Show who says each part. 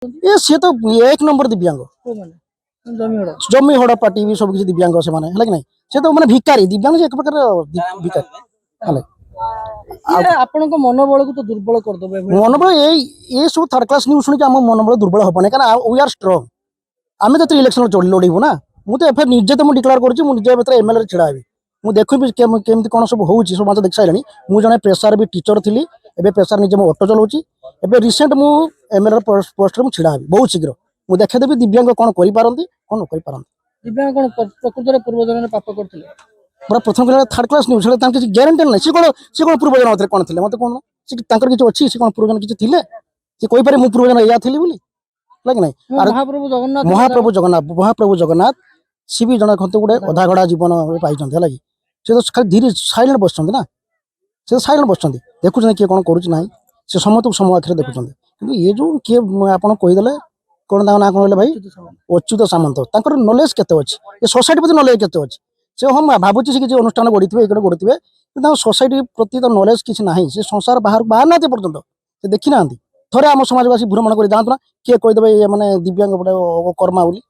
Speaker 1: ये सी तो एक नंबर दिव्यांग जमी हड़ा पार्टी भी सब किसी दिव्यांग से माने है कि नहीं से तो माने भिकारी दिव्यांग से एक प्रकार भिकारी है
Speaker 2: आपन मनोबल को तो दुर्बल कर दबे
Speaker 1: मनोबल ये सब थर्ड क्लास न्यूज सुन आम मनोबल दुर्बल हेनी क्या वी आर स्ट्रंग आम जो इलेक्शन लड़ू ना मुझे एफआईआर निजे तो डिक्लेयर कर एमएलए छिड़ा हेबी मुझे देखी केमती कौन सब हो सब मत देख सारे मुझे जड़े प्रेसार भी टीचर थी एवं प्रेसार निजे ऑटो चलाऊँगी एवं रिसेंट मु एमएलए पोस्ट में छिड़ा हेबी बहुत शीघ्र मुझे देखेदेवी दिव्यांग कौन करें कौन न कर
Speaker 2: दिव्यांग कौन प्रकृत पूर्वजन पाप करते
Speaker 1: पूरा प्रथम थर्ड क्लास न्यूज किसी ग्यारंटी ना सी कौन पूर्वजन कौन थे मत कौन किसी अच्छी सी कौन पूर्वजन किसी थे सी कहीपर मुझे पूर्वजन या थी बोली नहीं महाप्रभु जगन्नाथ सी भी जन गोटे अधा गड़ा जीवन पाई है सी तो खाली धीरे सैलेंट बस ना सी तो सैलेंट बस देखुं किए कौन करूँ से समस्त सम आखिर देखुं कि ये जो किए आप कहीदे कौन ना कौन भाई अच्युत सामंत नॉलेज केते अच्छी ये सोसाइटी प्रति नॉलेज केते अच्छी से हम भावुँ से किसी अनुष्ठान गढ़ी गढ़ी सोसाइटी प्रति तो नॉलेज किसी ना से संसार बाहर ना पर्यटन से देखी ना थे आम समाजवासी भ्रमण कर जातु ना किए कहीदे ये मैंने दिव्यांग गोटे कर्मा बोली